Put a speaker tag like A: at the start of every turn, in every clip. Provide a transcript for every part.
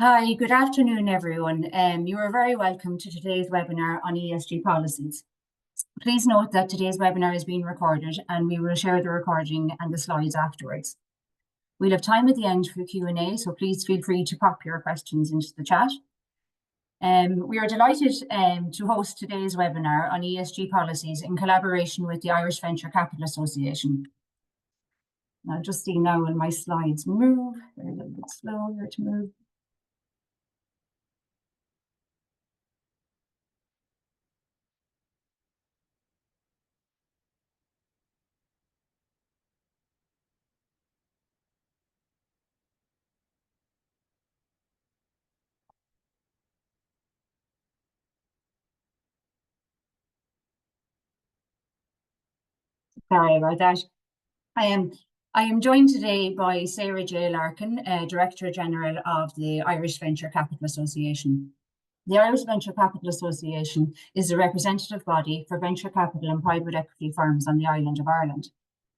A: Hi, good afternoon, everyone. You are very welcome to today's webinar on ESG policies. Please note that today's webinar is being recorded and we will share the recording and the slides afterwards. We'll have time at the end for the Q&A, so please feel free to pop your questions into the chat. We are delighted to host today's webinar on ESG policies in collaboration with the Irish Venture Capital Association. I'll just see now when my slides move. They're a little bit slow here to move. Sorry about that. I am joined today by Sarah J. Larkin, Director General of the Irish Venture Capital Association. The Irish Venture Capital Association is a representative body for venture capital and private equity firms on the island of Ireland.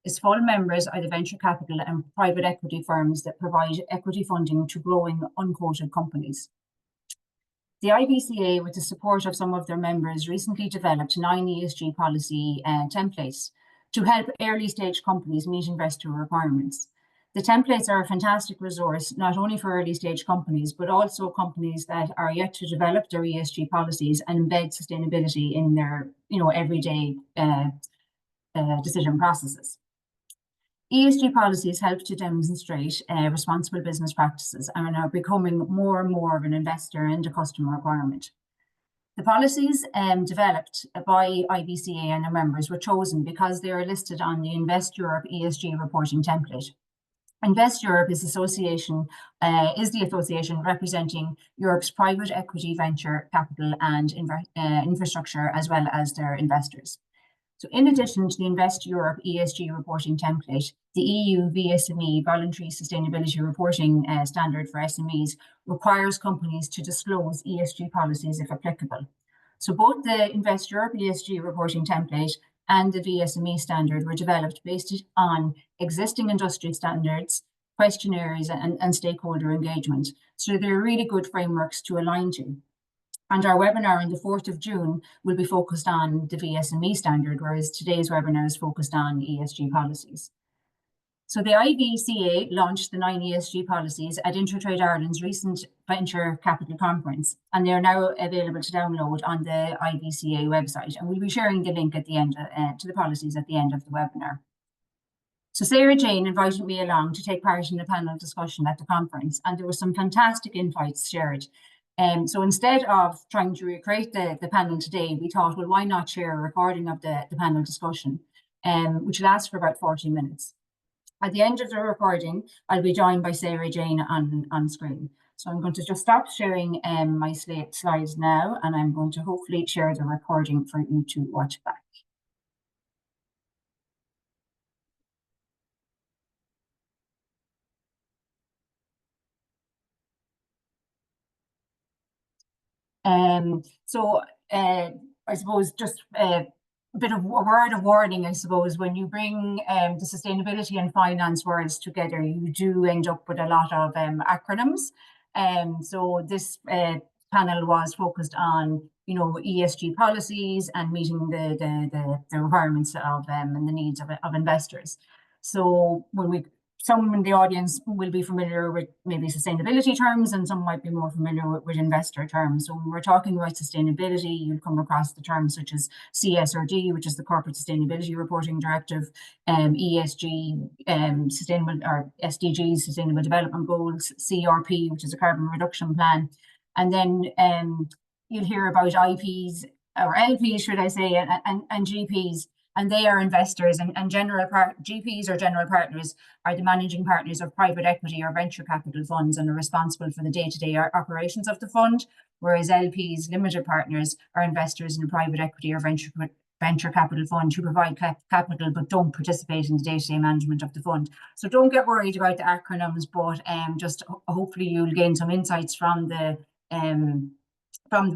A: Its full members are the venture capital and private equity firms that provide equity funding to growing unquoted companies. The IVCA, with the support of some of their members, recently developed 9 ESG policy templates to help early stage companies meet investor requirements. The templates are a fantastic resource, not only for early stage companies, but also companies that are yet to develop their ESG policies and embed sustainability in their everyday decision processes. ESG policies help to demonstrate responsible business practices and are becoming more and more of an investor and a customer requirement. The policies developed by IVCA and their members were chosen because they are listed on the Invest Europe ESG reporting template. Invest Europe is the association representing Europe's private equity, venture capital and infrastructure, as well as their investors. So in addition to the Invest Europe ESG reporting template, the EU VSME Voluntary Sustainability Reporting Standard for SMEs requires companies to disclose ESG policies if applicable. So both the Invest Europe ESG reporting template and the VSME standard were developed based on existing industry standards, questionnaires and stakeholder engagement. So they're really good frameworks to align to. And our webinar on the 4th of June will be focused on the VSME standard, whereas today's webinar is focused on ESG policies. So the IVCA launched the 9 ESG policies at Intertrade Ireland's recent Venture Capital Conference, and they are now available to download on the IVCA website. And we'll be sharing the link at the end to the policies at the end of the webinar. So Sarah Jane invited me along to take part in the panel discussion at the conference, and there were some fantastic insights shared. So instead of trying to recreate the panel today, we thought, well, why not share a recording of the panel discussion, which lasts for about 40 minutes. At the end of the recording, I'll be joined by Sarah Jane on screen. So I'm going to just stop sharing my slides now, and I'm going to hopefully share the recording for you to watch back. I suppose just a bit of a word of warning, I suppose, when you bring the sustainability and finance words together, you do end up with a lot of acronyms. So this panel was focused on, ESG policies and meeting the requirements of and the needs of investors. So some in the audience will be familiar with maybe sustainability terms, and some might be more familiar with investor terms. So when we're talking about sustainability, you'll come across the terms such as CSRD, which is the Corporate Sustainability Reporting Directive, ESG, sustainable or SDGs, Sustainable Development Goals, CRP, which is a carbon reduction plan, and then you'll hear about IPs or LPs, should I say, and GPs. And they are investors, and GPs or general partners are the managing partners of private equity or venture capital funds and are responsible for the day-to-day operations of the fund, whereas LPs, limited partners, are investors in a private equity or venture capital fund who provide capital but don't participate in the day-to-day management of the fund. So don't get worried about the acronyms, but just hopefully you'll gain some insights from the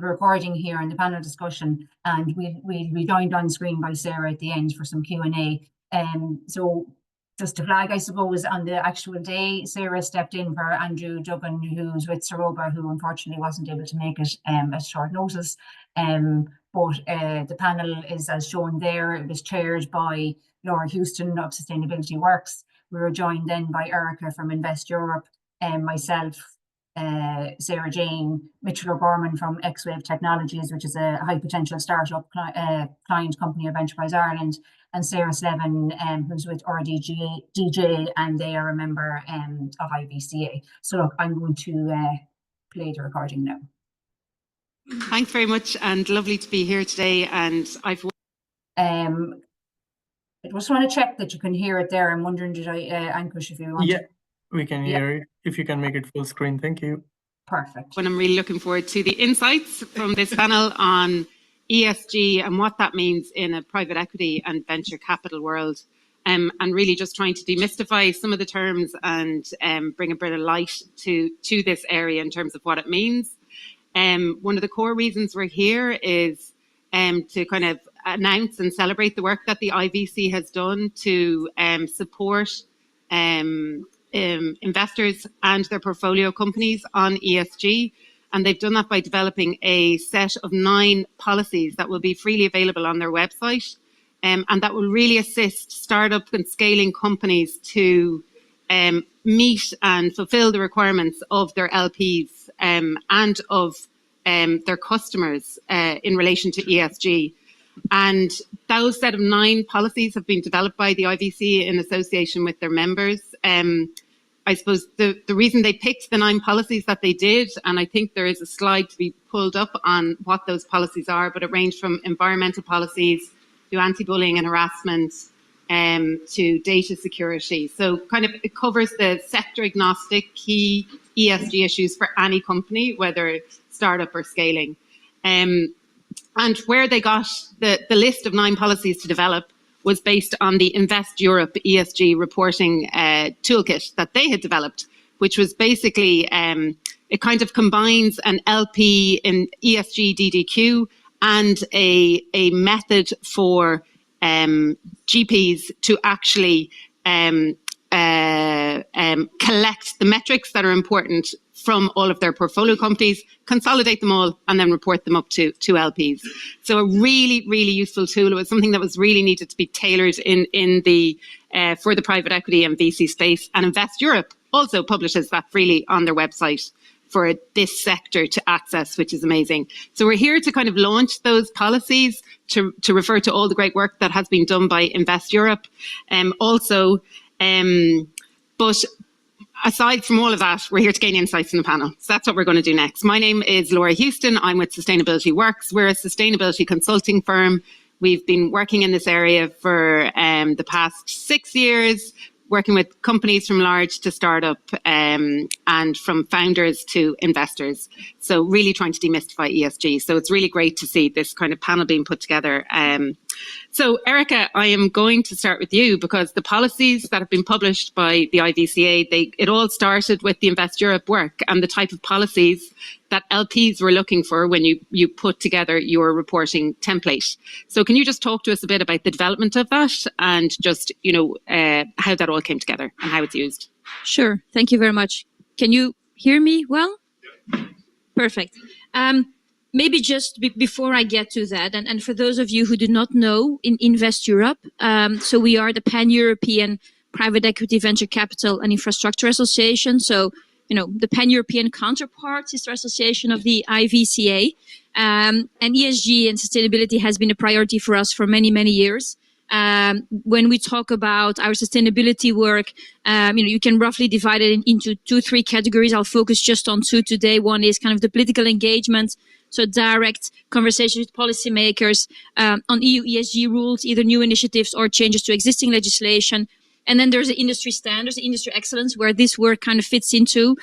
A: recording here and the panel discussion, and we'll be joined on screen by Sarah at the end for some Q&A. So just to flag, I suppose, on the actual day, Sarah stepped in for Andrew Duggan, who's with Saroba, who unfortunately wasn't able to make it at short notice. But the panel is, as shown there, it was chaired by Laura Houston of Sustainability Works. We were joined then by Erica from Invest Europe, and myself, Sarah Jane, Mitchell O'Gorman from X-Wave Technologies, which is a high potential startup client company of Enterprise Ireland, and Sarah Slevin, who's with RDJ, and they are a member of IVCA. So look, I'm going to play the recording now.
B: Thanks very much, and lovely to be here today. And I
A: just want to check that you can hear it there. I'm wondering, did I, Ankush, if you want
C: to... we can hear it. If you can make it full screen, thank you.
A: Perfect.
B: And I'm really looking forward to the insights from this panel on ESG and what that means in a private equity and venture capital world, and really just trying to demystify some of the terms and bring a bit of light to this area in terms of what it means. One of the core reasons we're here is to kind of announce and celebrate the work that the IVC has done to support investors and their portfolio companies on ESG. And they've done that by developing a set of 9 policies that will be freely available on their website, and that will really assist startup and scaling companies to meet and fulfill the requirements of their LPs and of their customers in relation to ESG. And those set of 9 policies have been developed by the IVC in association with their members. I suppose the reason they picked the 9 policies that they did, and I think there is a slide to be pulled up on what those policies are, but it ranged from environmental policies to anti-bullying and harassment to data security. So kind of it covers the sector agnostic key ESG issues for any company, whether startup or scaling. And where they got the list of 9 policies to develop was based on the Invest Europe ESG reporting toolkit that they had developed, which was basically, it kind of combines an LP in ESG DDQ and a method for GPs to actually collect the metrics that are important from all of their portfolio companies, consolidate them all, and then report them up to LPs. So a really, really useful tool. It was something that was really needed to be tailored for the private equity and VC space. And Invest Europe also publishes that freely on their website for this sector to access, which is amazing. So we're here to kind of launch those policies, to refer to all the great work that has been done by Invest Europe. But aside from all of that, we're here to gain insights from the panel. So that's what we're going to do next. My name is Laura Houston. I'm with Sustainability Works. We're a sustainability consulting firm. We've been working in this area for the past 6 years, working with companies from large to startup and from founders to investors. So really trying to demystify ESG. So it's really great to see this kind of panel being put together. So Erica, I am going to start with you because the policies that have been published by the IVCA, it all started with the Invest Europe work and the type of policies that LPs were looking for when you put together your reporting template. So can you just talk to us a bit about the development of that and just, how that all came together and how it's used?
D: Sure. Thank you very much. Can you hear me well? Perfect. Maybe just before I get to that, and for those of you who do not know, in Invest Europe, so we are the Pan-European Private Equity Venture Capital and Infrastructure Association. So, the Pan-European counterpart is the association of the IVCA. And ESG and sustainability has been a priority for us for many, many years. When we talk about our sustainability work, you can roughly divide it into 2-3 categories. I'll focus just on 2 today. One is kind of the political engagement, so direct conversations with policymakers on EU ESG rules, either new initiatives or changes to existing legislation. And then there's the industry standards, the industry excellence, where this work kind of fits into.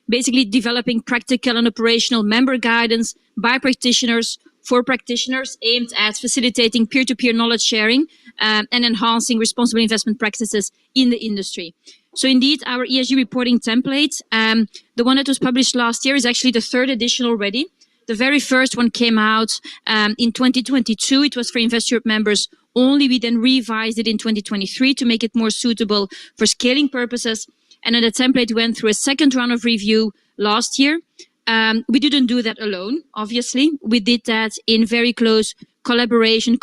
D: Basically developing practical and operational member guidance by practitioners, for practitioners, aimed at facilitating peer-to-peer knowledge sharing and enhancing responsible investment practices in the industry. So indeed, our ESG reporting template, the one that was published last year, is actually the 3rd edition already. The very first one came out in 2022. It was for Invest Europe members only. We then revised it in 2023 to make it more suitable for scaling purposes. And then the template went through a second round of review last year. We didn't do that alone, obviously. We did that in very close cooperation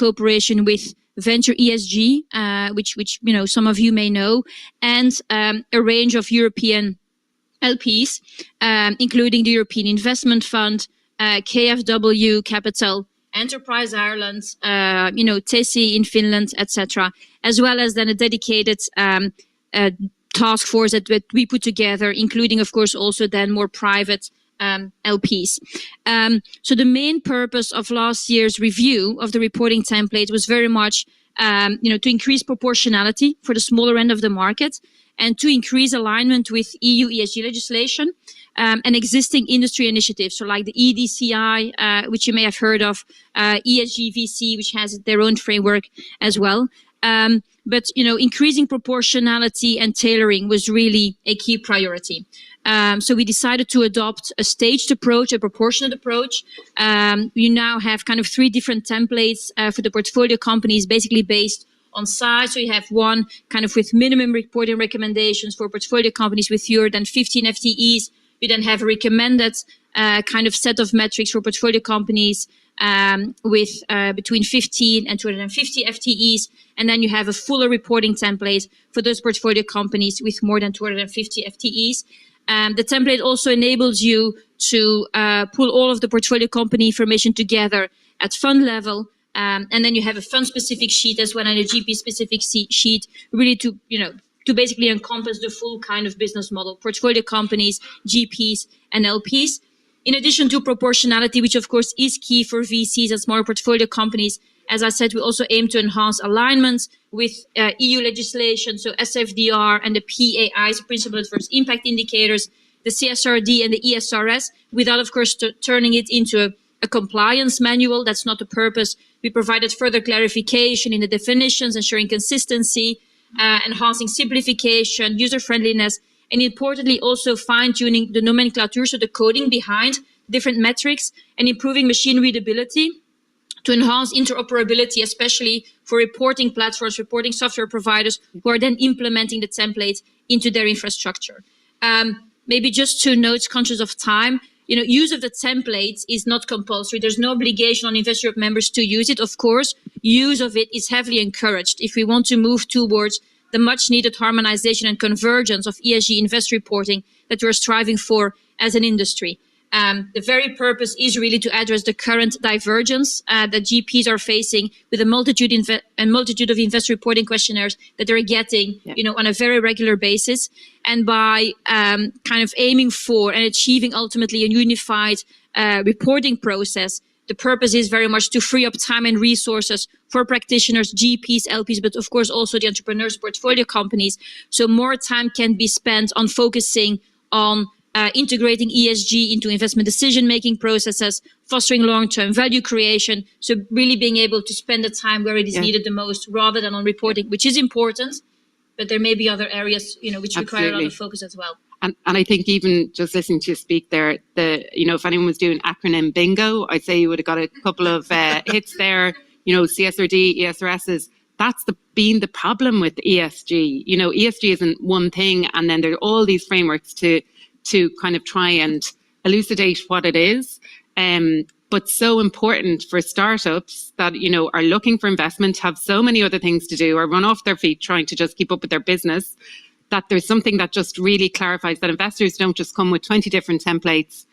D: with Venture ESG, which some of you may know, and a range of European LPs, including the European Investment Fund, KfW Capital, Enterprise Ireland, TESI in Finland, etc., as well as then a dedicated task force that we put together, including, of course, also then more private LPs. So the main purpose of last year's review of the reporting template was very much, to increase proportionality for the smaller end of the market and to increase alignment with EU ESG legislation and existing industry initiatives. So like the EDCI, which you may have heard of, ESG VC, which has their own framework as well. But increasing proportionality and tailoring was really a key priority. So we decided to adopt a staged approach, a proportionate approach. We now have kind of 3 different templates for the portfolio companies, basically based on size. So you have one kind of with minimum reporting recommendations for portfolio companies with fewer than 15 FTEs. You then have a recommended kind of set of metrics for portfolio companies with between 15 and 250 FTEs. And then you have a fuller reporting template for those portfolio companies with more than 250 FTEs. The template also enables you to pull all of the portfolio company information together at fund level. And then you have a fund-specific sheet as well and a GP-specific sheet, really to basically encompass the full kind of business model, portfolio companies, GPs, and LPs. In addition to proportionality, which of course is key for VCs and smaller portfolio companies, as I said, we also aim to enhance alignment with EU legislation, so SFDR and the PAI's, Principal Adverse Impact Indicators, the CSRD and the ESRS, without, of course, turning it into a compliance manual. That's not the purpose. We provided further clarification in the definitions, ensuring consistency, enhancing simplification, user-friendliness, and importantly, also fine-tuning the nomenclature, so the coding behind different metrics, and improving machine readability to enhance interoperability, especially for reporting platforms, reporting software providers who are then implementing the template into their infrastructure. Maybe just 2 notes, conscious of time. Use of the templates is not compulsory. There's no obligation on Invest Europe members to use it. Of course, use of it is heavily encouraged if we want to move towards the much needed harmonization and convergence of ESG invest reporting that we're striving for as an industry. The very purpose is really to address the current divergence that GPs are facing with a multitude of invest reporting questionnaires that they're getting, on a very regular basis. And by kind of aiming for and achieving ultimately a unified reporting process, the purpose is very much to free up time and resources for practitioners, GPs, LPs, but of course also the entrepreneurs, portfolio companies. So more time can be spent on focusing on integrating ESG into investment decision-making processes, fostering long-term value creation. So really being able to spend the time where it is needed the most rather than on reporting, which is important, but there may be other areas, which require a lot of focus as well.
B: And I think even just listening to you speak there, if anyone was doing acronym bingo, I'd say you would have got a couple of hits there, CSRD, ESRSs. That's been the problem with ESG. ESG isn't one thing, and then there are all these frameworks to kind of try and elucidate what it is. But so important for startups that, are looking for investment, have so many other things to do, or run off their feet trying to just keep up with their business, that there's something that just really clarifies that investors don't just come with 20 different templates,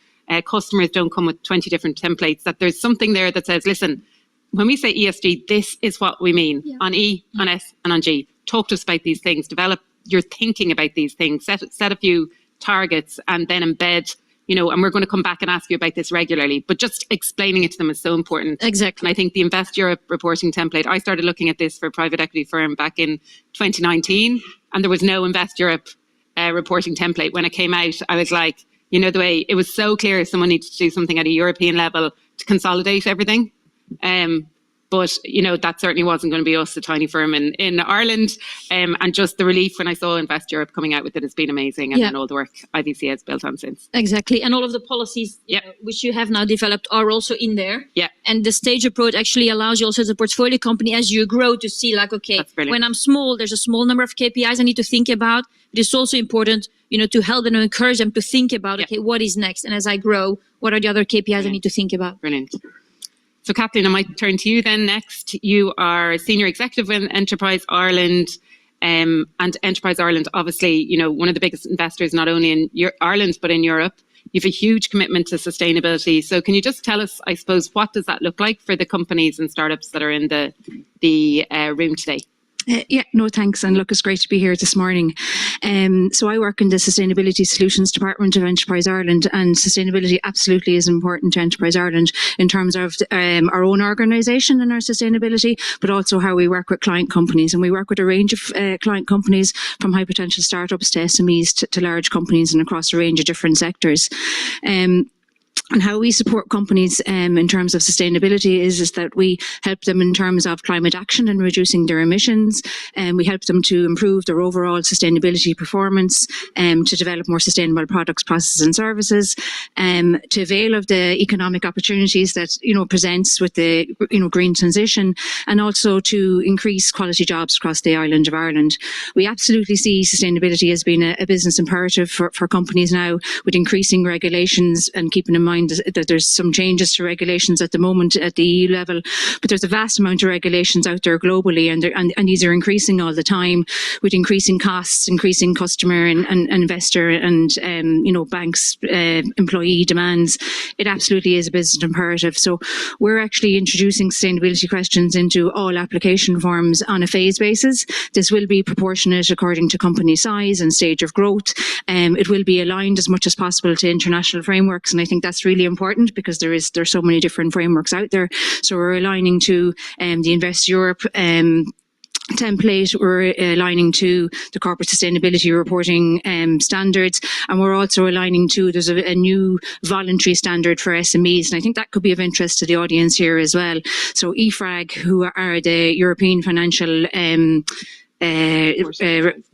B: customers don't come with 20 different templates, that there's something there that says, listen, when we say ESG, this is what we mean on E, on S, and on G. Talk to us about these things, develop your thinking about these things, set a few targets, and then embed, and we're going to come back and ask you about this regularly, but just explaining it to them is so important.
D: Exactly.
B: And I think the Invest Europe reporting template, I started looking at this for a private equity firm back in 2019, and there was no Invest Europe reporting template. When it came out, I was like, the way it was so clear someone needed to do something at a European level to consolidate everything. But, that certainly wasn't going to be us, a tiny firm in Ireland. And just the relief when I saw Invest Europe coming out with it has been amazing. And then all the work IVC has built on since.
D: Exactly. And all of the policies which you have now developed are also in there.
B: Yeah.
D: And the stage approach actually allows you also as a portfolio company, as you grow, to see like, okay, when I'm small, there's a small number of KPIs I need to think about. But it's also important, to help them and encourage them to think about, okay, what is next? And as I grow, what are the other KPIs I need to think about?
B: Brilliant. So Kathleen, I might turn to you then next. You are Senior Executive in Enterprise Ireland. And Enterprise Ireland, obviously, one of the biggest investors, not only in Ireland, but in Europe. You have a huge commitment to sustainability. So can you just tell us, I suppose, what does that look like for the companies and startups that are in the room today?
E: Thanks. And look, it's great to be here this morning. So I work in the Sustainability Solutions Department of Enterprise Ireland, and sustainability absolutely is important to Enterprise Ireland in terms of our own organisation and our sustainability, but also how we work with client companies. And we work with a range of client companies, from high potential startups to SMEs to large companies, and across a range of different sectors. And how we support companies in terms of sustainability is that we help them in terms of climate action and reducing their emissions. And we help them to improve their overall sustainability performance, to develop more sustainable products, processes and services, to avail of the economic opportunities that, presents with the, green transition, and also to increase quality jobs across the island of Ireland. We absolutely see sustainability as being a business imperative for companies now, with increasing regulations, and keeping in mind that there's some changes to regulations at the moment at the EU level, but there's a vast amount of regulations out there globally, and these are increasing all the time, with increasing costs, increasing customer and investor and banks employee demands. It absolutely is a business imperative. So we're actually introducing sustainability questions into all application forms on a phase basis. This will be proportionate according to company size and stage of growth. It will be aligned as much as possible to international frameworks, and I think that's really important because there's so many different frameworks out there. So we're aligning to the Invest Europe template, we're aligning to the corporate sustainability reporting standards, and we're also aligning to, there's a new voluntary standard for SMEs, and I think that could be of interest to the audience here as well. So EFRAG, who are the European Financial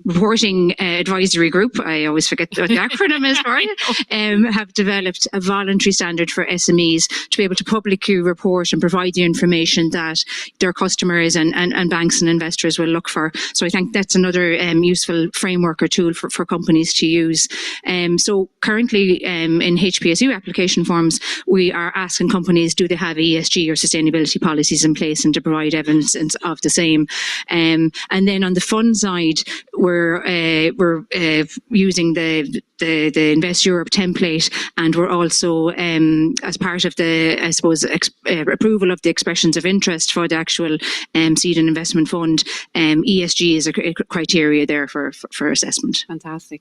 E: reporting advisory group, I always forget what the acronym is for it, have developed a voluntary standard for SMEs to be able to publicly report and provide the information that their customers and banks and investors will look for. So I think that's another useful framework or tool for companies to use. So currently in HPSU application forms, we are asking companies, do they have ESG or sustainability policies in place, and to provide evidence of the same. And then on the fund side, we're using the Invest Europe template, and we're also as part of the, I suppose, approval of the expressions of interest for the actual seed and investment fund. ESG is a criteria there for assessment.
B: Fantastic.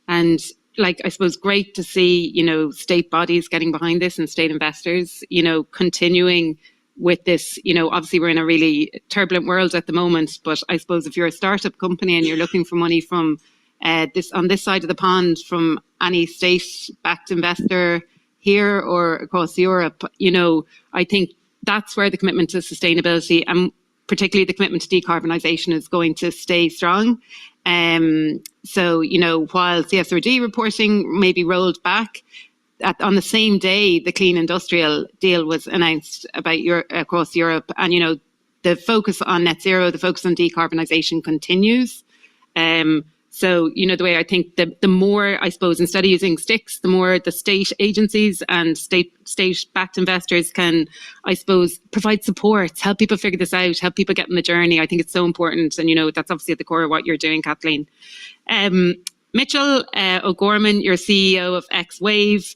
B: And I suppose great to see, state bodies getting behind this and state investors, continuing with this. Obviously we're in a really turbulent world at the moment, but I suppose if you're a startup company and you're looking for money from on this side of the pond, from any state-backed investor here or across Europe, I think that's where the commitment to sustainability, and particularly the commitment to decarbonisation, is going to stay strong. So, while CSRD reporting may be rolled back, on the same day the Clean Industrial Deal was announced across Europe, and the focus on net zero, the focus on decarbonisation continues. So the way I think the more, I suppose, instead of using sticks, the more the state agencies and state-backed investors can, I suppose, provide support, help people figure this out, help people get in the journey. I think it's so important, and that's obviously at the core of what you're doing, Kathleen. Mitchell O'Gorman, you're CEO of XWave.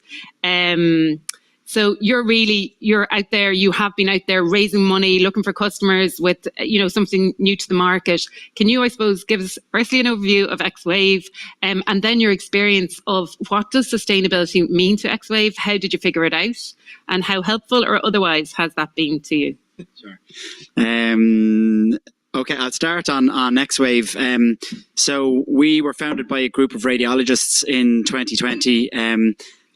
B: So you're out there, you have been out there raising money, looking for customers with, something new to the market. Can you, I suppose, give us firstly an overview of XWave, and then your experience of what does sustainability mean to XWave? How did you figure it out? And how helpful or otherwise has that been to you?
F: Sure. Okay, I'll start on XWave. So we were founded by a group of radiologists in 2020,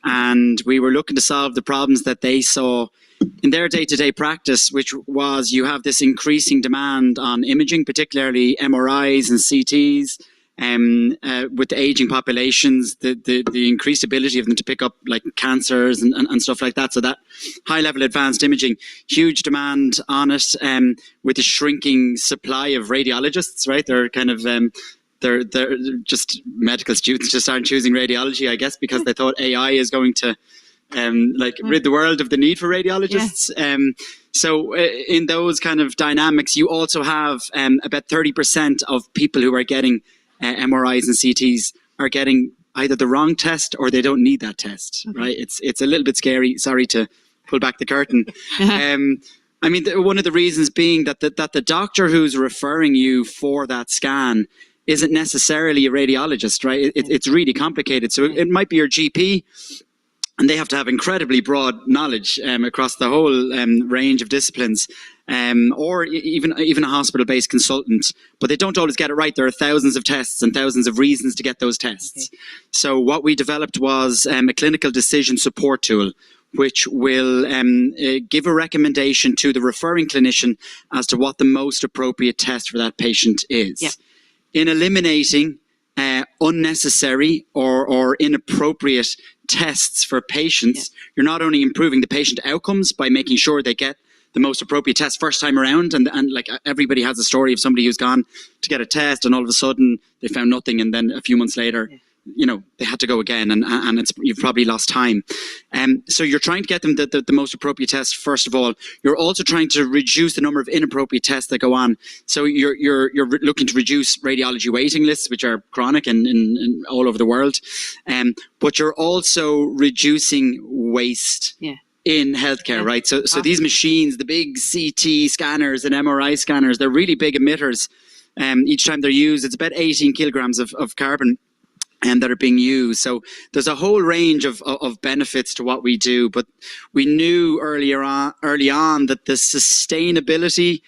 F: and we were looking to solve the problems that they saw in their day-to-day practice, which was you have this increasing demand on imaging, particularly MRIs and CTs, with the aging populations, the increased ability of them to pick up like cancers and stuff like that. So that high-level advanced imaging, huge demand on it, with the shrinking supply of radiologists, right? They're kind of they're just medical students just aren't choosing radiology, I guess, because they thought AI is going to rid the world of the need for radiologists. So in those kind of dynamics, you also have about 30% of people who are getting MRIs and CTs are getting either the wrong test or they don't need that test, right? It's a little bit scary. Sorry to pull back the curtain. I mean, one of the reasons being that the doctor who's referring you for that scan isn't necessarily a radiologist, right? It's really complicated. So it might be your GP, and they have to have incredibly broad knowledge across the whole range of disciplines, or even a hospital-based consultant, but they don't always get it right. There are thousands of tests and thousands of reasons to get those tests. So what we developed was a clinical decision support tool, which will give a recommendation to the referring clinician as to what the most appropriate test for that patient is. In eliminating unnecessary or inappropriate tests for patients, you're not only improving the patient outcomes by making sure they get the most appropriate test first time around, and like everybody has a story of somebody who's gone to get a test and all of a sudden they found nothing, and then a few months later you know, they had to go again, and you've probably lost time. So you're trying to get them the most appropriate test first of all. You're also trying to reduce the number of inappropriate tests that go on. So you're looking to reduce radiology waiting lists, which are chronic in all over the world. But you're also reducing waste.
B: Yeah.
F: In healthcare, right? So these machines, the big CT scanners and MRI scanners, they're really big emitters. Each time they're used, it's about 18 kilograms of carbon that are being used. So there's a whole range of benefits to what we do, but we knew early on that the sustainability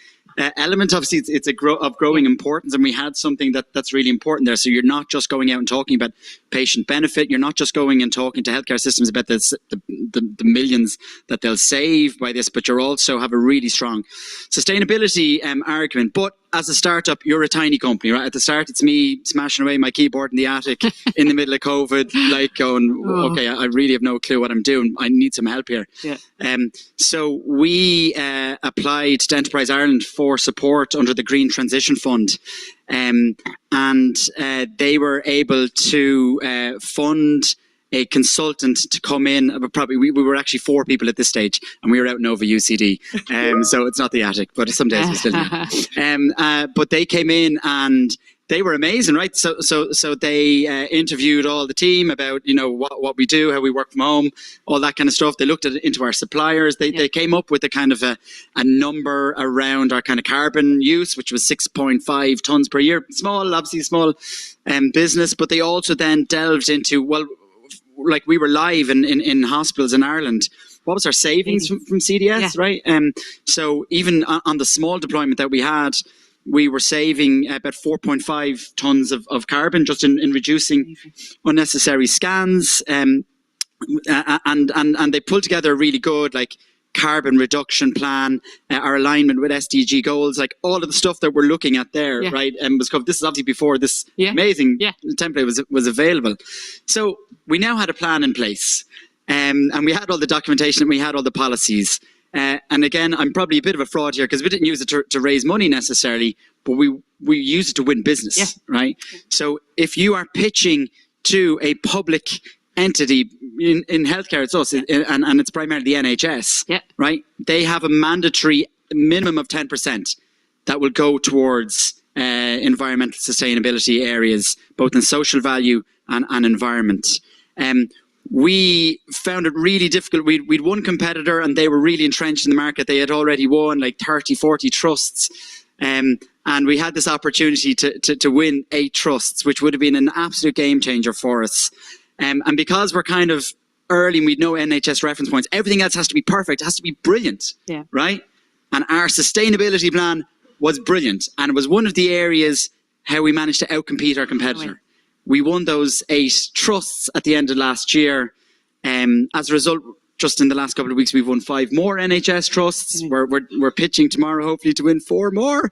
F: element, obviously it's of growing importance, and we had something that's really important there. So you're not just going out and talking about patient benefit, you're not just going and talking to healthcare systems about the millions that they'll save by this, but you also have a really strong sustainability argument. But as a startup, you're a tiny company, right? At the start, it's me smashing away my keyboard in the attic in the middle of COVID, like going, okay, I really have no clue what I'm doing. I need some help here.
B: Yeah.
F: So we applied to Enterprise Ireland for support under the Green Transition Fund. And they were able to fund a consultant to come in. Probably we were actually 4 people at this stage, and we were out in Nova UCD. So it's not the attic, but some days we still do. But they came in and they were amazing, right? So they interviewed all the team about, you know, what we do, how we work from home, all that kind of stuff. They looked into our suppliers. They came up with a kind of a number around our kind of carbon use, which was 6.5 tons per year. Obviously small business, but they also then delved into, well, like we were live in hospitals in Ireland. What was our savings from CDS, right? So even on the small deployment that we had, we were saving about 4.5 tons of carbon just in reducing unnecessary scans. And they pulled together a really good like carbon reduction plan, our alignment with SDG goals, like all of the stuff that we're looking at there, right? And was covered. This is obviously before this amazing template was available. So we now had a plan in place, and we had all the documentation and we had all the policies. And again, I'm probably a bit of a fraud here because we didn't use it to raise money necessarily, but we used it to win business, right? So if you are pitching to a public entity in healthcare, it's us, and it's primarily the NHS, right? They have a mandatory minimum of 10% that will go towards environmental sustainability areas, both in social value and environment. We found it really difficult. We'd one competitor and they were really entrenched in the market. They had already won like 30, 40 trusts. And we had this opportunity to win 8 trusts, which would have been an absolute game changer for us. And because we're kind of early and we'd no NHS reference points, everything else has to be perfect. It has to be brilliant, right? And our sustainability plan was brilliant. And it was one of the areas how we managed to outcompete our competitor. We won those 8 trusts at the end of last year. As a result, just in the last couple of weeks, we've won 5 more NHS trusts. We're pitching tomorrow, hopefully, to win 4 more.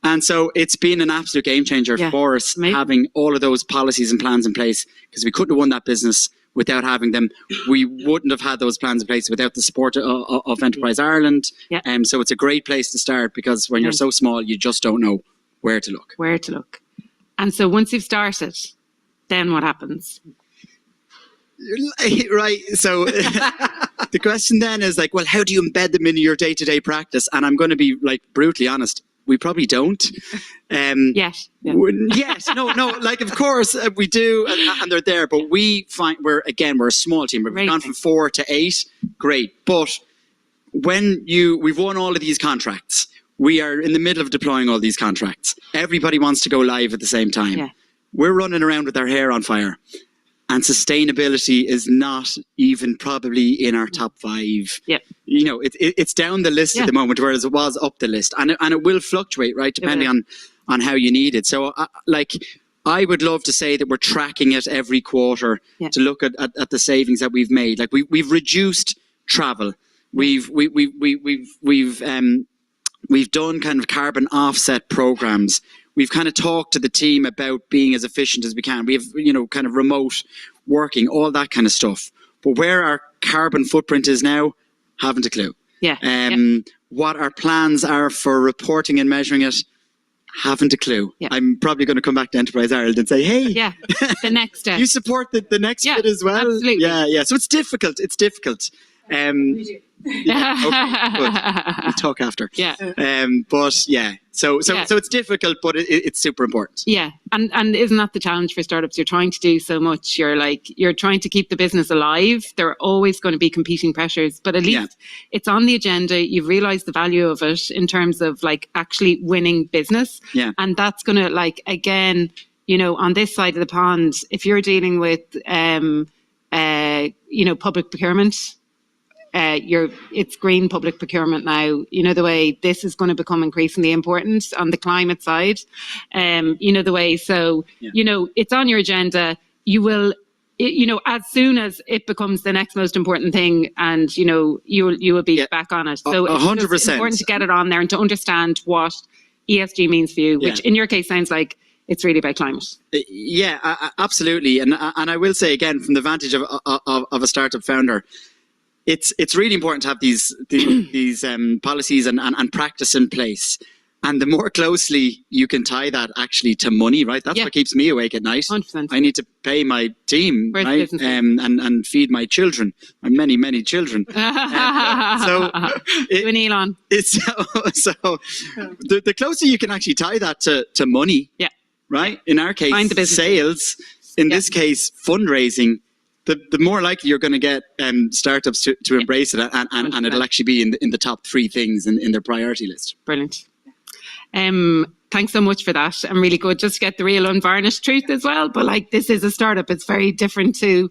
F: And so it's been an absolute game changer for us, having all of those policies and plans in place, because we couldn't have won that business without having them. We wouldn't have had those plans in place without the support of Enterprise Ireland. So it's a great place to start, because when you're so small, you just don't know where to look.
B: And so once you've started, then what happens?
F: Right. So the question then is like, well, how do you embed them into your day-to-day practice? And I'm going to be like brutally honest. We probably don't.
B: Yes.
F: Yes. No. Like, of course we do, and they're there. But we find we're a small team. We've gone from 4 to 8. Great. But when we've won all of these contracts, we are in the middle of deploying all these contracts. Everybody wants to go live at the same time.
B: Yeah.
F: We're running around with our hair on fire. And sustainability is not even probably in our top 5.
B: Yeah.
F: You know, it's down the list at the moment, whereas it was up the list. And it will fluctuate, right, depending on how you need it. So, I would love to say that we're tracking it every quarter to look at the savings that we've made. Like, we've reduced travel. We've done kind of carbon offset programs. We've kind of talked to the team about being as efficient as we can. We have, kind of remote working, all that kind of stuff. But where our carbon footprint is now, haven't a clue. What our plans are for reporting and measuring it, haven't a clue. I'm probably going to come back to Enterprise Ireland and say, hey,
B: the next step.
F: You support the next bit as well?
B: Absolutely.
F: Yeah. So it's difficult. Okay, good. We'll talk after. But yeah, so it's difficult, but it's super important.
B: Yeah, and isn't that the challenge for startups? You're trying to do so much. You're trying to keep the business alive. There are always going to be competing pressures, but at least it's on the agenda. You've realised the value of it in terms of like actually winning business. And that's going to again, on this side of the pond, if you're dealing with public procurement. It's green public procurement now. The way this is going to become increasingly important on the climate side. The way. So, it's on your agenda. You will, as soon as it becomes the next most important thing, and you will be back on it. So
F: 100%.
B: It's important to get it on there and to understand what ESG means for you, which in your case sounds like it's really about climate.
F: Yeah, absolutely. And I will say again, from the vantage of a startup founder, it's really important to have these policies and practice in place. And the more closely you can tie that actually to money, right? That's what keeps me awake at night.
B: 100%.
F: I need to pay my team, right? And feed my children, my many, many children.
B: Elon.
F: So the closer you can actually tie that to money, right? In our case, sales. In this case, fundraising. The more likely you're going to get startups to embrace it, and it'll actually be in the top 3 things in their priority list.
B: Brilliant. Thanks so much for that. And really good just to get the real unvarnished truth as well. But this is a startup. It's very different to,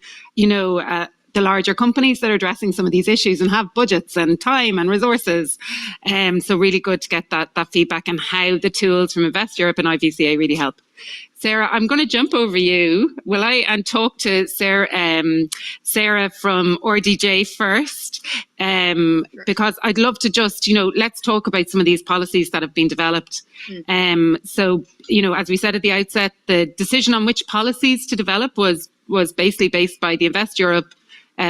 B: the larger companies that are addressing some of these issues and have budgets and time and resources. So really good to get that feedback and how the tools from Invest Europe and IVCA really help. Sarah, I'm going to jump over you, will I, and talk to Sarah from RDJ first, because I'd love to just, let's talk about some of these policies that have been developed. So, as we said at the outset, the decision on which policies to develop was basically based by the Invest Europe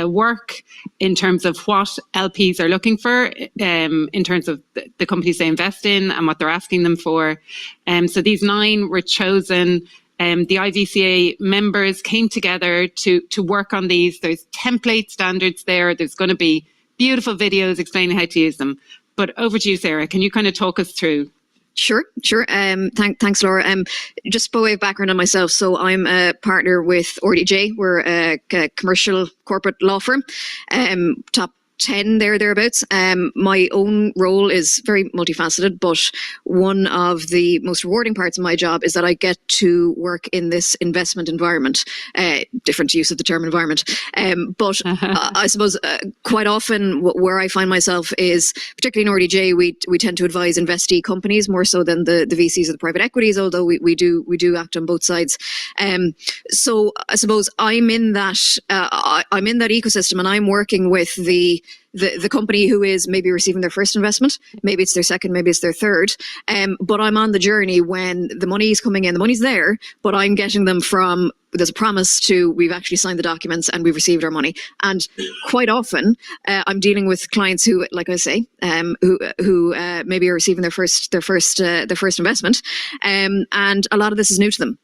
B: work in terms of what LPs are looking for, in terms of the companies they invest in and what they're asking them for. So these 9 were chosen. The IVCA members came together to work on these. There's template standards there. There's going to be beautiful videos explaining how to use them. But over to you, Sarah. Can you kind of talk us through?
E: Sure. Thanks, Laura. Just by way of background on myself, so I'm a partner with RDJ. We're a commercial corporate law firm, top
G: 10 thereabouts. My own role is very multifaceted, but one of the most rewarding parts of my job is that I get to work in this investment environment, different use of the term environment. But I suppose quite often where I find myself is, particularly in RDJ, we tend to advise investee companies more so than the VCs or the private equities, although we do act on both sides. So I suppose I'm in that ecosystem, and I'm working with the company who is maybe receiving their first investment, maybe it's their second, maybe it's their third. But I'm on the journey when the money is coming in, the money's there, but I'm getting them from there's a promise to we've actually signed the documents and we've received our money. And quite often I'm dealing with clients who, like I say, who maybe are receiving their first investment, and a lot of this is new to them.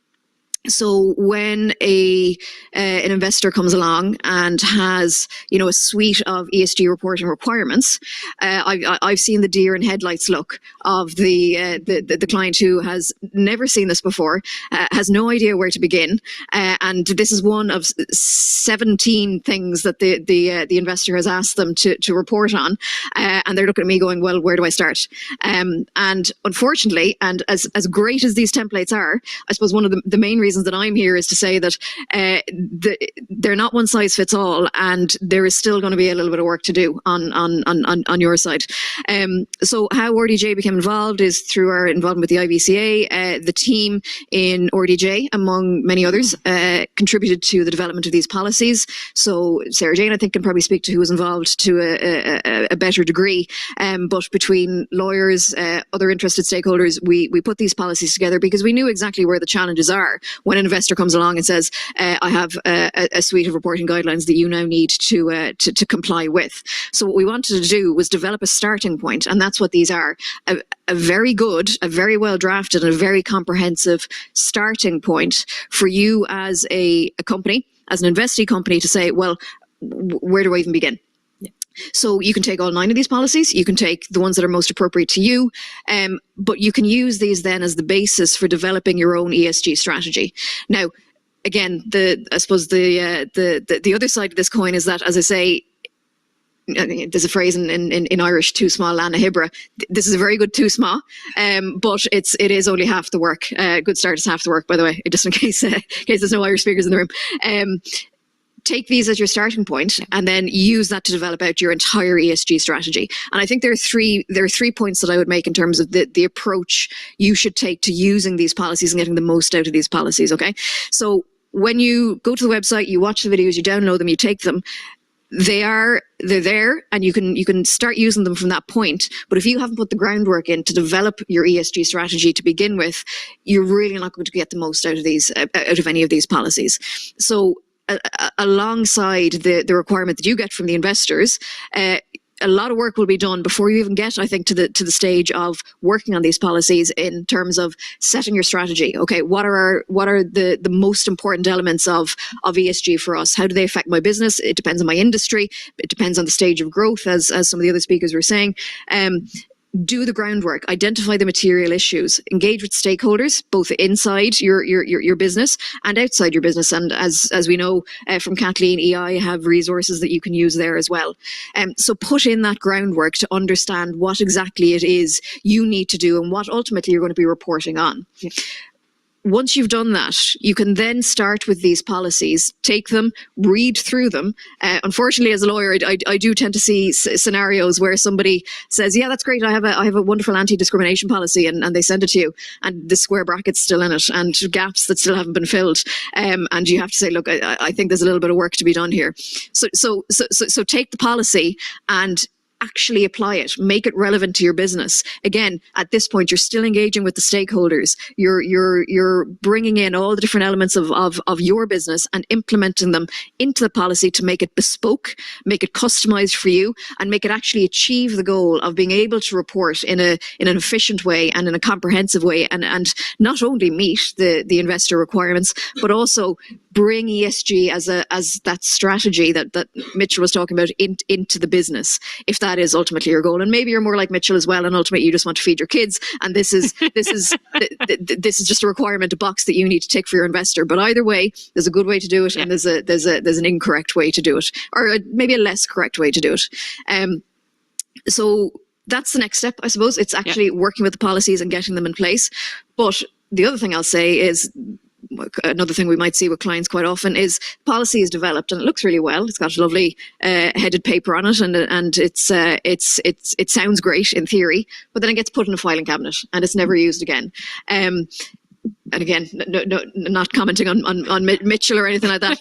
G: So when an investor comes along and has, a suite of ESG reporting requirements, I've seen the deer in headlights look of the client who has never seen this before, has no idea where to begin, and this is one of 17 things that the investor has asked them to report on, and they're looking at me going, well, where do I start? And unfortunately, and as great as these templates are, I suppose one of the main reasons that I'm here is to say that they're not one size fits all, and there is still going to be a little bit of work to do on your side. So how RDJ became involved is through our involvement with the IBCA. The team in RDJ, among many others, contributed to the development of these policies. So Sarah Jane, I think, can probably speak to who was involved to a better degree. But between lawyers, other interested stakeholders, we put these policies together because we knew exactly where the challenges are when an investor comes along and says, I have a suite of reporting guidelines that you now need to comply with. So what we wanted to do was develop a starting point, and that's what these are. A very good, a very well drafted, and a very comprehensive starting point for you as a company, as an investee company, to say, well, where do I even begin? So you can take all 9 of these policies, you can take the ones that are most appropriate to you, but you can use these then as the basis for developing your own ESG strategy. Now, again, I suppose the other side of this coin is that, as I say, there's a phrase in Irish, too small and a hibra. This is a very good too small, but it is only half the work. Good start is half the work, by the way, just in case there's no Irish speakers in the room. Take these as your starting point and then use that to develop out your entire ESG strategy. And I think there are three points that I would make in terms of the approach you should take to using these policies and getting the most out of these policies, okay? So when you go to the website, you watch the videos, you download them, you take them, they're there, and you can start using them from that point. But if you haven't put the groundwork in to develop your ESG strategy to begin with, you're really not going to get the most out of any of these policies. So alongside the requirement that you get from the investors, a lot of work will be done before you even get, I think, to the stage of working on these policies in terms of setting your strategy. Okay, what are the most important elements of ESG for us? How do they affect my business? It depends on my industry. It depends on the stage of growth, as some of the other speakers were saying. Do the groundwork, identify the material issues, engage with stakeholders, both inside your business and outside your business. And as we know from Kathleen, EI have resources that you can use there as well. So put in that groundwork to understand what exactly it is you need to do and what ultimately you're going to be reporting on. Yeah. Once you've done that, you can then start with these policies, take them, read through them. Unfortunately, as a lawyer, I do tend to see scenarios where somebody says, yeah, that's great, I have a wonderful anti-discrimination policy, and they send it to you, and the square bracket's still in it, and gaps that still haven't been filled. And you have to say, look, I think there's a little bit of work to be done here. So take the policy and actually apply it, make it relevant to your business. Again, at this point, you're still engaging with the stakeholders. You're bringing in all the different elements of your business and implementing them into the policy to make it bespoke, make it customized for you, and make it actually achieve the goal of being able to report in an efficient way and in a comprehensive way, and not only meet the investor requirements, but also bring ESG as that strategy that Mitchell was talking about into the business. If that is ultimately your goal. And maybe you're more like Mitchell as well, and ultimately you just want to feed your kids, and this is just a requirement, a box that you need to tick for your investor. But either way, there's a good way to do it, and there's an incorrect way to do it, or maybe a less correct way to do it. So that's the next step, I suppose. It's actually working with the policies and getting them in place. But the other thing I'll say is, another thing we might see with clients quite often is policy is developed and it looks really well. It's got a lovely headed paper on it, and it sounds great in theory, but then it gets put in a filing cabinet and it's never used again. And again, no, not commenting on Mitchell or anything like that.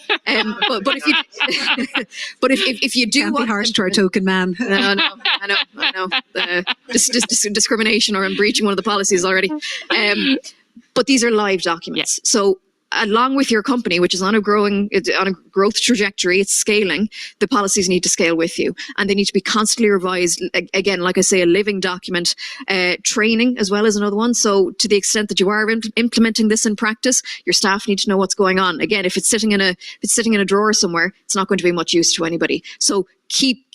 G: But if you do,
H: can't be harsh to our token man.
G: I know. Just discrimination, or I'm breaching one of the policies already. But these are live documents. So along with your company, which is on a growth trajectory, it's scaling, the policies need to scale with you, and they need to be constantly revised. Again, like I say, a living document. Training as well as another one. So to the extent that you are implementing this in practice, your staff need to know what's going on. Again, if it's sitting in a drawer somewhere, it's not going to be much use to anybody. So keep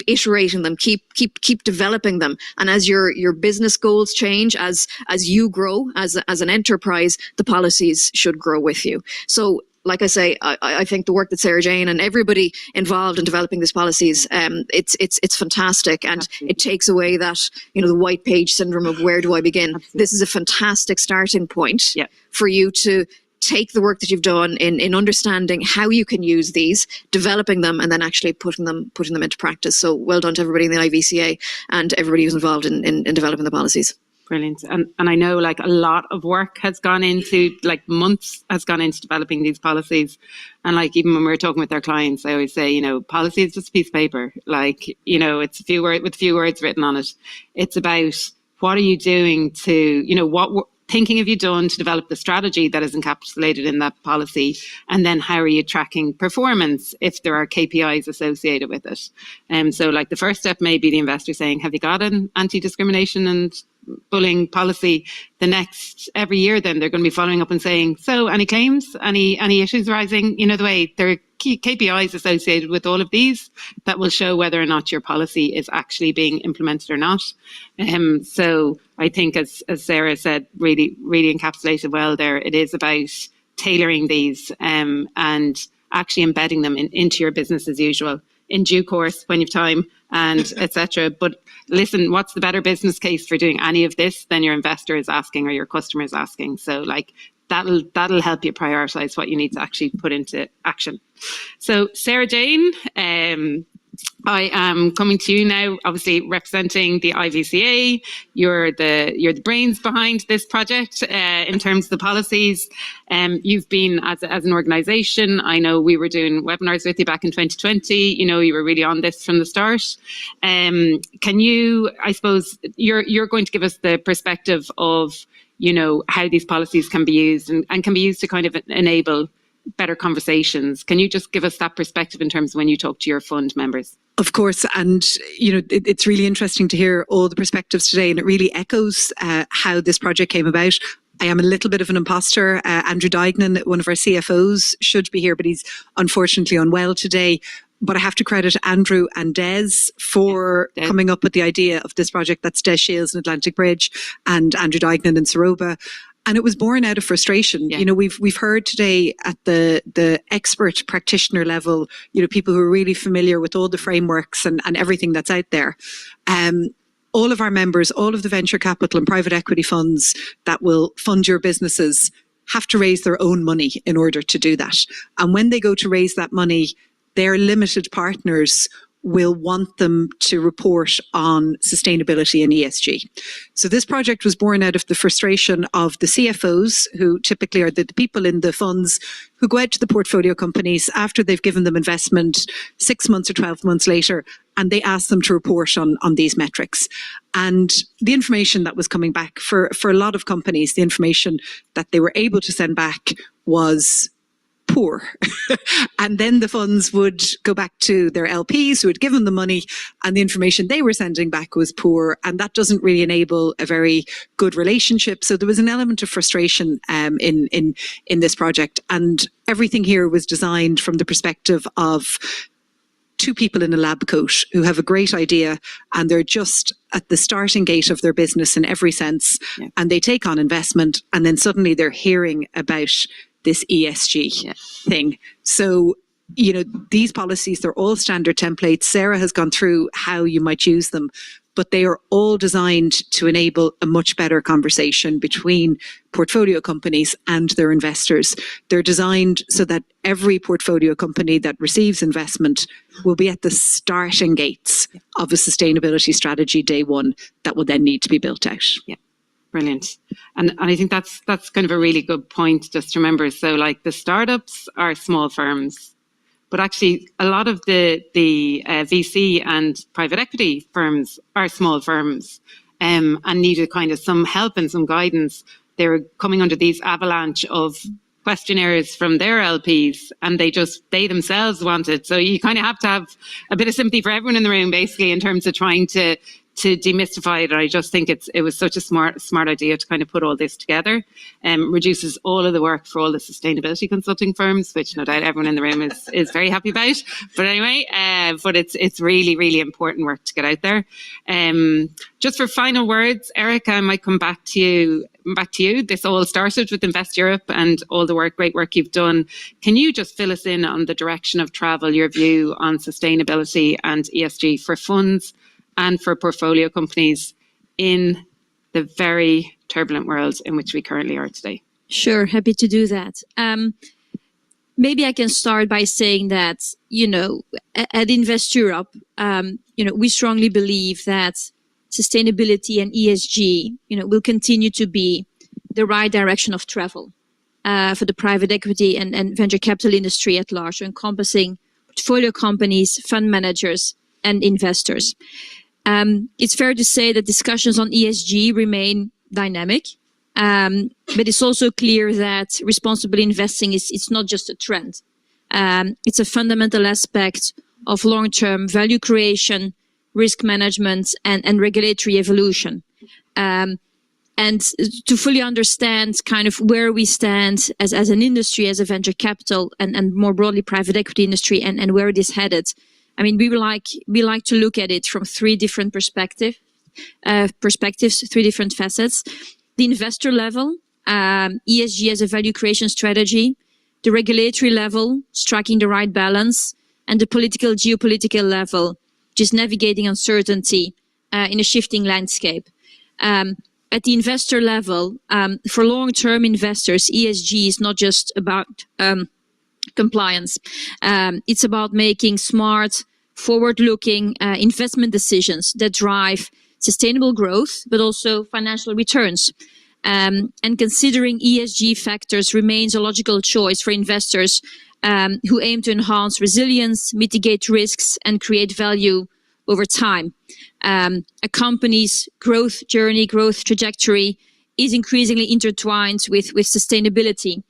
G: iterating them, keep developing them, and as your business goals change, as you grow as an enterprise, the policies should grow with you. So like I say, I think the work that Sarah Jane and everybody involved in developing these policies, it's fantastic, and it takes away that, the white page syndrome of where do I begin. Absolutely. This is a fantastic starting point for you to take the work that you've done in understanding how you can use these, developing them, and then actually putting them into practice. So well done to everybody in the IVCA and everybody who's involved in developing the policies.
B: Brilliant. And I know like a lot of work has gone into, like months has gone into developing these policies. And like even when we're talking with our clients, I always say, policy is just a piece of paper. Like, it's a few words with few words written on it. It's about what are you doing to, thinking have you done to develop the strategy that is encapsulated in that policy, and then how are you tracking performance if there are KPIs associated with it. So like the first step may be the investor saying, have you got an anti-discrimination and bullying policy? The next, every year then they're going to be following up and saying, so any claims, any issues arising, the way there are key KPIs associated with all of these that will show whether or not your policy is actually being implemented or not. So I think as Sarah said, really, really encapsulated well there, it is about tailoring these and actually embedding them into your business as usual in due course when you've time, and etc. But listen, what's the better business case for doing any of this than your investor is asking or your customer is asking? So like that'll help you prioritize what you need to actually put into action. So Sarah Jane, I am coming to you now, obviously representing the IVCA. You're the brains behind this project in terms of the policies. You've been as an organisation. I know we were doing webinars with you back in 2020. You were really on this from the start. Can you? I suppose you're going to give us the perspective of how these policies can be used and can be used to kind of enable better conversations. Can you just give us that perspective in terms of when you talk to your fund members?
H: Of course, and it's really interesting to hear all the perspectives today, and it really echoes how this project came about. I am a little bit of an imposter. Andrew Dignan, one of our CFOs, should be here, but he's unfortunately unwell today. But I have to credit Andrew and Des for coming up with the idea of this project. That's Des Shields in Atlantic Bridge and Andrew Dignan in Saroba. And it was born out of frustration. Yeah. We've heard today at the expert practitioner level, people who are really familiar with all the frameworks and everything that's out there. All of our members, all of the venture capital and private equity funds that will fund your businesses have to raise their own money in order to do that. And when they go to raise that money, their limited partners will want them to report on sustainability and ESG. So this project was born out of the frustration of the CFOs, who typically are the people in the funds who go out to the portfolio companies after they've given them investment 6 months or 12 months later, and they ask them to report on these metrics. And the information that was coming back for a lot of companies, the information that they were able to send back was poor. And then the funds would go back to their LPs who had given them money, and the information they were sending back was poor, and that doesn't really enable a very good relationship. So there was an element of frustration in this project, and everything here was designed from the perspective of two people in a lab coat who have a great idea and they're just at the starting gate of their business in every sense, and they take on investment, and then suddenly they're hearing about this ESG thing. So, you know, these policies, they're all standard templates. Sarah has gone through how you might use them, but they are all designed to enable a much better conversation between portfolio companies and their investors. They're designed so that every portfolio company that receives investment will be at the starting gates of a sustainability strategy day one that will then need to be built out.
B: Yeah. Brilliant. And I think that's kind of a really good point just to remember. So like the startups are small firms, but actually a lot of the VC and private equity firms are small firms and needed kind of some help and some guidance. They were coming under these avalanche of questionnaires from their LPs, and they themselves wanted. So you kind of have to have a bit of sympathy for everyone in the room, basically, in terms of trying to demystify it. I just think it was such a smart idea to kind of put all this together, reduces all of the work for all the sustainability consulting firms, which no doubt everyone in the room is very happy about. But anyway, but it's really, really important work to get out there. Just for final words, Erica, I might come back to you. This all started with Invest Europe and all the great work you've done. Can you just fill us in on the direction of travel, your view on sustainability and ESG for funds and for portfolio companies in the very turbulent world in which we currently are today?
D: Sure, happy to do that. Maybe I can start by saying that, you know, at Invest Europe, you know, we strongly believe that sustainability and ESG, you know, will continue to be the right direction of travel for the private equity and venture capital industry at large, encompassing portfolio companies, fund managers, and investors. It's fair to say that discussions on ESG remain dynamic, but it's also clear that responsible investing it's not just a trend. It's a fundamental aspect of long-term value creation, risk management, and regulatory evolution. And to fully understand kind of where we stand as an industry, as a venture capital, and more broadly private equity industry, and where it is headed, I mean, we like to look at it from three different perspectives, three different facets. The investor level, ESG as a value creation strategy, the regulatory level, striking the right balance, and the political, geopolitical level, just navigating uncertainty in a shifting landscape. At the investor level, for long-term investors, ESG is not just about compliance. It's about making smart, forward-looking investment decisions that drive sustainable growth, but also financial returns. And considering ESG factors remains a logical choice for investors who aim to enhance resilience, mitigate risks, and create value over time. A company's growth journey, growth trajectory is increasingly intertwined with sustainability.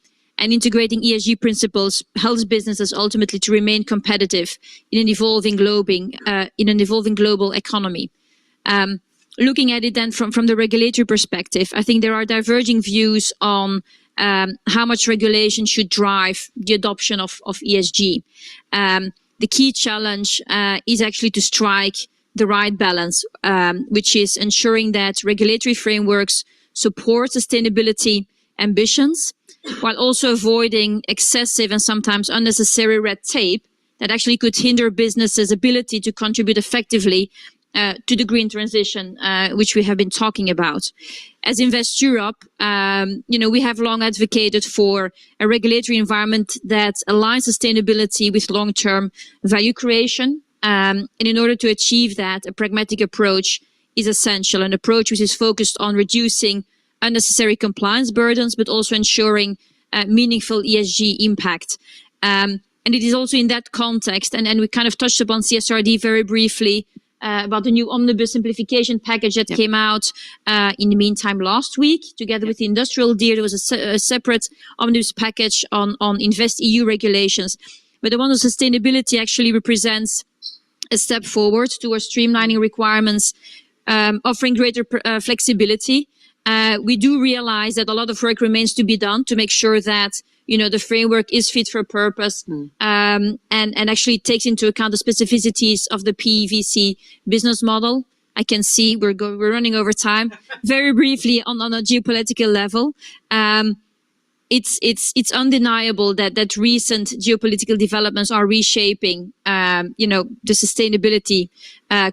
D: And integrating ESG principles helps businesses ultimately to remain competitive in an evolving global economy. Looking at it then from the regulatory perspective, I think there are diverging views on how much regulation should drive the adoption of ESG. The key challenge is actually to strike the right balance, which is ensuring that regulatory frameworks support sustainability ambitions, while also avoiding excessive and sometimes unnecessary red tape that actually could hinder businesses' ability to contribute effectively to the green transition, which we have been talking about. As Invest Europe, we have long advocated for a regulatory environment that aligns sustainability with long-term value creation. And in order to achieve that, a pragmatic approach is essential, an approach which is focused on reducing unnecessary compliance burdens, but also ensuring meaningful ESG impact. And it is also in that context, and we kind of touched upon CSRD very briefly, about the new omnibus simplification package that came out in the meantime last week. Together with the industrial deal, there was a separate omnibus package on Invest EU regulations. But the one on sustainability actually represents a step forward towards streamlining requirements, offering greater flexibility. We do realize that a lot of work remains to be done to make sure that the framework is fit for purpose, and actually takes into account the specificities of the PVC business model. I can see we're running over time. Very briefly on a geopolitical level, it's undeniable that recent geopolitical developments are reshaping, the sustainability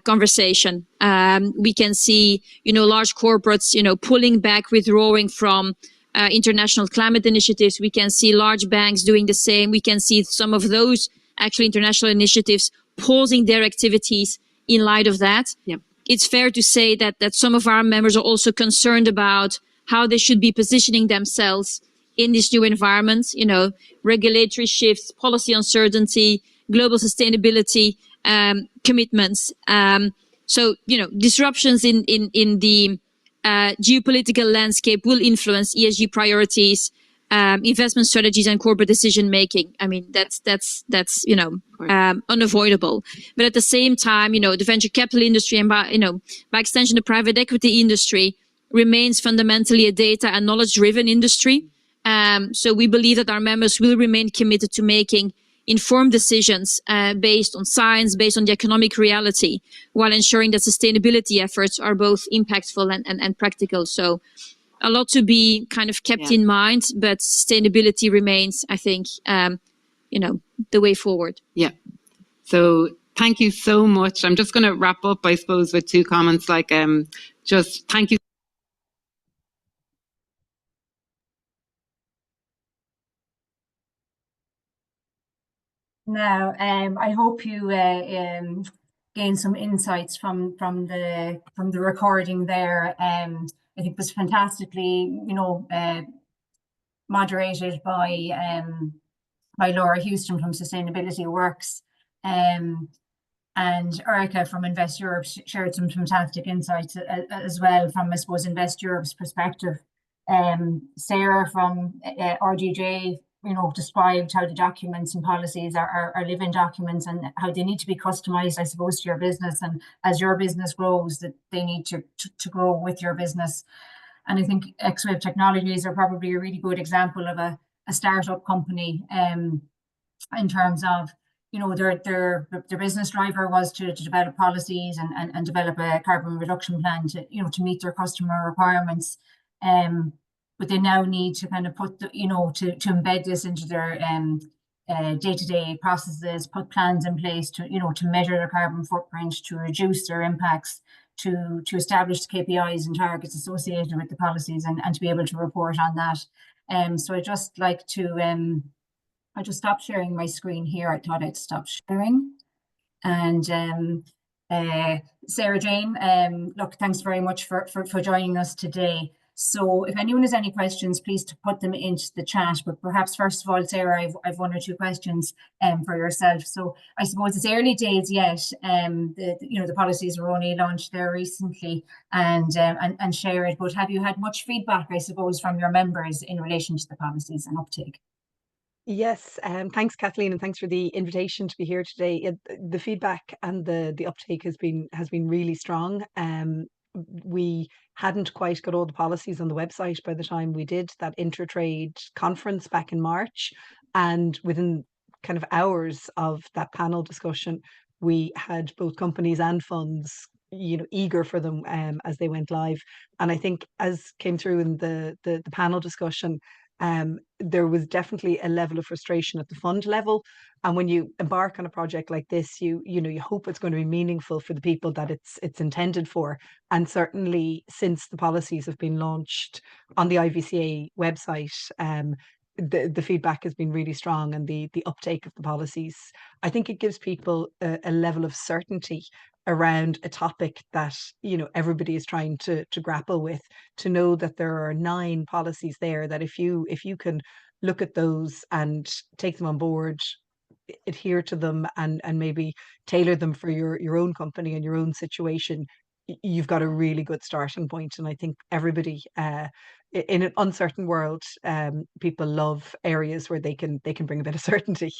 D: conversation. We can see, large corporates, pulling back, withdrawing from international climate initiatives. We can see large banks doing the same. We can see some of those actually international initiatives pausing their activities in light of that.
B: Yep.
D: It's fair to say that some of our members are also concerned about how they should be positioning themselves in this new environment, regulatory shifts, policy uncertainty, global sustainability commitments. So, disruptions in the geopolitical landscape will influence ESG priorities, investment strategies, and corporate decision making. I mean, that's unavoidable. But at the same time, the venture capital industry and by extension the private equity industry remains fundamentally a data and knowledge driven industry. So we believe that our members will remain committed to making informed decisions based on science, based on the economic reality, while ensuring that sustainability efforts are both impactful and practical. So a lot to be kind of kept in mind, but sustainability remains, I think, the way forward.
B: Yeah. So thank you so much. I'm just going to wrap up, I suppose, with two comments, like just thank you.
A: Now, I hope you gain some insights from the recording there. I think it was fantastically, moderated by Laura Houston from Sustainability Works, and Erica from Invest Europe shared some fantastic insights as well from, I suppose, Invest Europe's perspective. Sarah from RGJ, described how the documents and policies are living documents and how they need to be customized, I suppose, to your business. And as your business grows, that they need to grow with your business. And I think X-Wave Technologies are probably a really good example of a startup company in terms of, their business driver was to develop policies and develop a carbon reduction plan to meet their customer requirements. But they now need to kind of put to embed this into their day-to-day processes, put plans in place to measure their carbon footprint, to reduce their impacts, to establish KPIs and targets associated with the policies, and to be able to report on that. So I'd just like to I just stopped sharing my screen here. I thought I'd stop sharing. And Sarah Jane, look, thanks very much for joining us today. So if anyone has any questions, please to put them into the chat. But perhaps first of all, Sarah, I've one or two questions for yourself. So I suppose it's early days yet. The policies were only launched there recently and shared. But have you had much feedback, I suppose, from your members in relation to the policies and uptake?
I: Yes, thanks, Kathleen, and thanks for the invitation to be here today. The feedback and the uptake has been really strong. We hadn't quite got all the policies on the website by the time we did that Intertrade conference back in March, and within kind of hours of that panel discussion, we had both companies and funds, eager for them as they went live. And I think, as came through in the panel discussion, there was definitely a level of frustration at the fund level. And when you embark on a project like this, you hope it's going to be meaningful for the people that it's intended for. And certainly since the policies have been launched on the IVCA website, the feedback has been really strong, and the uptake of the policies, I think it gives people a level of certainty around a topic that everybody is trying to grapple with, to know that there are 9 policies there that if you can look at those and take them on board, adhere to them, and maybe tailor them for your own company and your own situation, you've got a really good starting point. And I think everybody in an uncertain world, people love areas where they can bring a bit of certainty.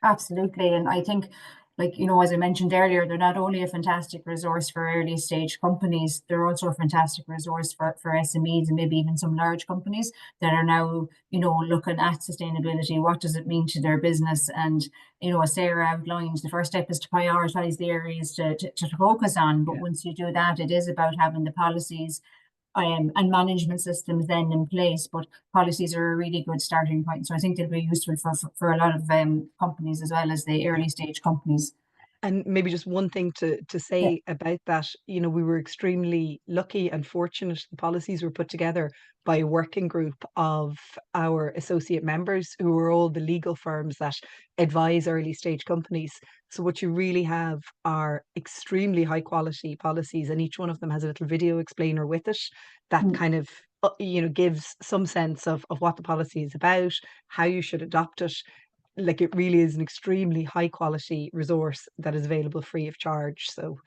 A: Absolutely. And I think like, you know, as I mentioned earlier, they're not only a fantastic resource for early stage companies, they're also a fantastic resource for SMEs and maybe even some large companies that are now, you know, looking at sustainability. What does it mean to their business? And, you know, as Sarah outlined, the first step is to prioritise the areas to focus on. But once you do that, it is about having the policies and management systems then in place, but policies are a really good starting point. So I think they'll be useful for a lot of companies as well as the early stage companies.
I: And maybe just one thing to say about that, you know, we were extremely lucky and fortunate. The policies were put together by a working group of our associate members who are all the legal firms that advise early stage companies. So what you really have are extremely high quality policies, and each one of them has a little video explainer with it that kind of you know, gives some sense of what the policy is about, how you should adopt it. Like, it really is an extremely high quality resource that is available free of charge. So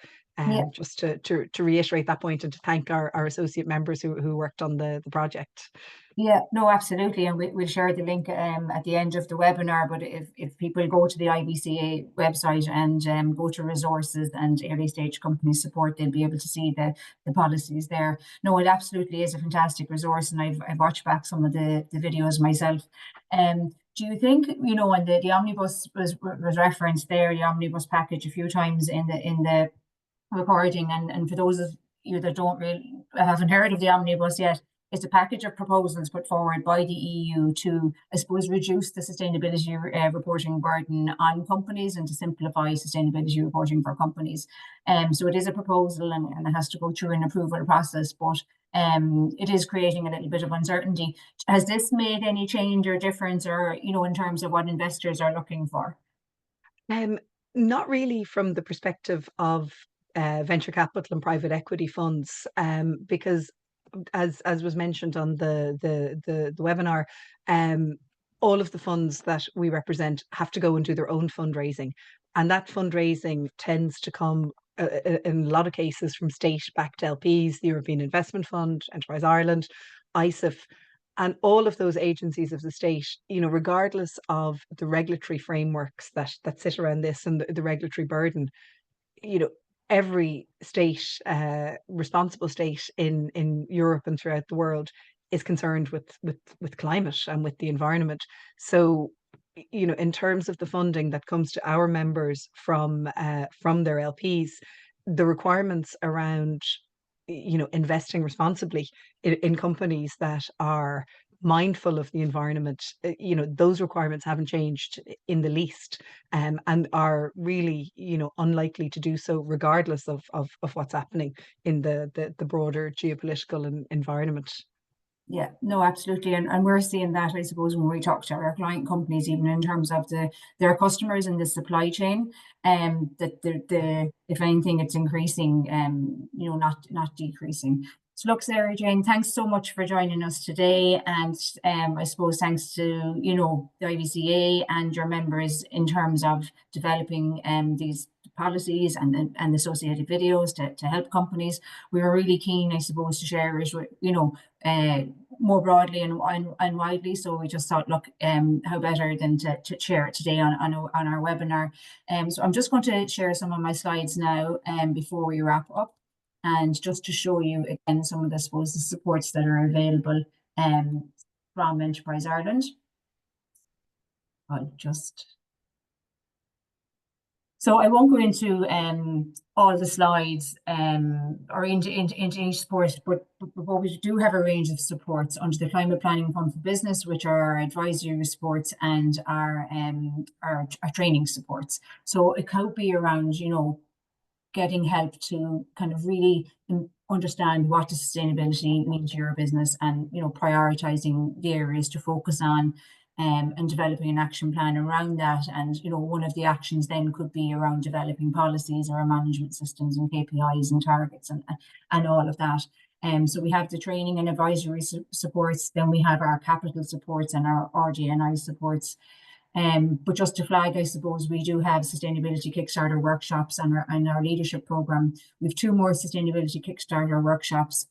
I: just to reiterate that point and to thank our associate members who worked on the project.
A: Yeah, no, absolutely. And we'll share the link at the end of the webinar. But if people go to the IBCA website and go to resources and early stage company support, they'll be able to see the policies there. No, it absolutely is a fantastic resource. And I've watched back some of the videos myself. Do you think, you know, when the omnibus was referenced there, the omnibus package a few times in the recording, and for those of you that haven't heard of the omnibus yet, it's a package of proposals put forward by the EU to, I suppose, reduce the sustainability reporting burden on companies and to simplify sustainability reporting for companies. So it is a proposal and it has to go through an approval process, but it is creating a little bit of uncertainty. Has this made any change or difference, or, you know, in terms of what investors are looking for?
I: Not really from the perspective of venture capital and private equity funds, because as was mentioned on the webinar, all of the funds that we represent have to go and do their own fundraising, and that fundraising tends to come in a lot of cases from state-backed LPs, the European Investment Fund, Enterprise Ireland, ISIF, and all of those agencies of the state, you know, regardless of the regulatory frameworks that sit around this and the regulatory burden, you know, every state, responsible state in Europe and throughout the world is concerned with climate and with the environment. So, you know, in terms of the funding that comes to our members from their LPs, the requirements around, you know, investing responsibly in companies that are mindful of the environment, you know, those requirements haven't changed in the least, and are really, you know, unlikely to do so regardless of what's happening in the broader geopolitical environment.
A: Yeah, no, absolutely. And we're seeing that, I suppose, when we talk to our client companies, even in terms of their customers in the supply chain, that the if anything, it's increasing, you know, not decreasing. So look, Sarah Jane, thanks so much for joining us today. And I suppose thanks to, you know, the IBCA and your members in terms of developing these policies and associated videos to help companies. We were really keen, I suppose, to share it, you know, more broadly and widely. So we just thought, look, how better than to share it today on our webinar. So I'm just going to share some of my slides now before we wrap up, and just to show you again some of the, I suppose, the supports that are available from Enterprise Ireland. So I won't go into all the slides or into each support, but we do have a range of supports under the Climate Planning Fund for Business, which are our advisory supports and our training supports. So it could be around, you know, getting help to kind of really understand what does sustainability mean to your business, and, you know, prioritizing the areas to focus on, and developing an action plan around that. And, you know, one of the actions then could be around developing policies or management systems and KPIs and targets and all of that. So we have the training and advisory supports, then we have our capital supports and our RD&I supports. But just to flag, I suppose, we do have Sustainability Kickstarter workshops and our leadership program. We have 2 more Sustainability Kickstarter workshops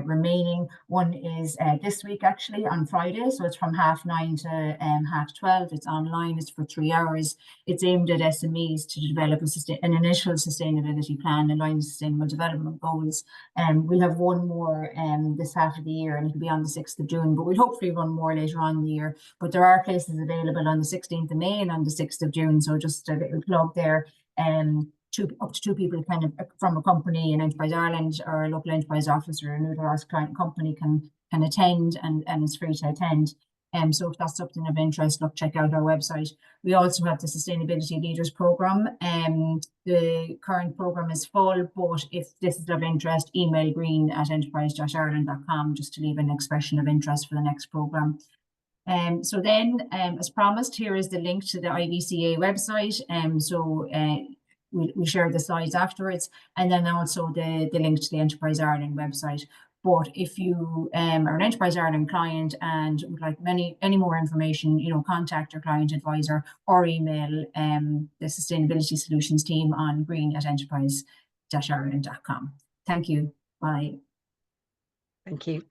A: remaining. One is this week, actually, on Friday. So it's from 9:30 to 12:30. It's online. It's for 3 hours. It's aimed at SMEs to develop an initial sustainability plan aligned with sustainable development goals. We'll have one more this half of the year, and it'll be on the 6th of June, but we'll hopefully run more later on in the year. But there are places available on the 16th of May and on the 6th of June. So just a little plug there. Up to 2 people kind of from a company in Enterprise Ireland or a local enterprise office or a New Ross client company can attend, and it's free to attend. So if that's something of interest, look, check out our website. We also have the Sustainability Leaders Programme. The current programme is full, but if this is of interest, email green@enterprise-ireland.com just to leave an expression of interest for the next programme. So then, as promised, here is the link to the IVCA website. We share the slides afterwards, and then also the link to the Enterprise Ireland website. But if you are an Enterprise Ireland client and would like any more information, contact your client advisor or email the Sustainability Solutions team on green@enterprise-ireland.com. Thank you. Bye.
I: Thank you.